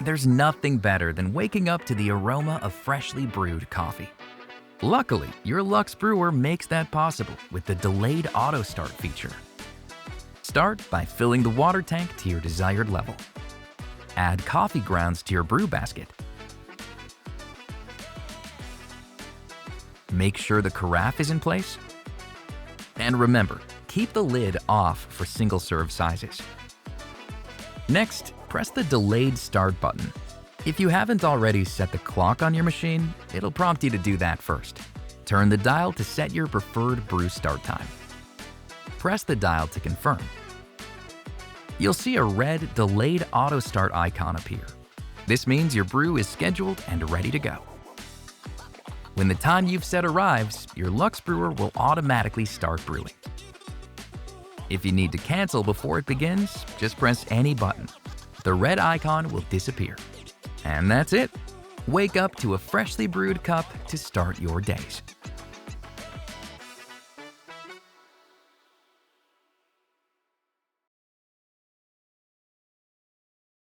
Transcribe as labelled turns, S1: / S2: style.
S1: There's nothing better than waking up to the aroma of freshly brewed coffee. Luckily, your Luxe Brewer makes that possible with the delayed auto start feature. Start by filling the water tank to your desired level. Add coffee grounds to your brew basket. Make sure the carafe is in place. And remember, keep the lid off for single-serve sizes. Next, press the delayed start button. If you haven't already set the clock on your machine, it'll prompt you to do that first. Turn the dial to set your preferred brew start time. Press the dial to confirm. You'll see a red delayed auto start icon appear. This means your brew is scheduled and ready to go. When the time you've set arrives, your Luxe Brewer will automatically start brewing. If you need to cancel before it begins, just press any button. The red icon will disappear. And that's it. Wake up to a freshly brewed cup to start your days.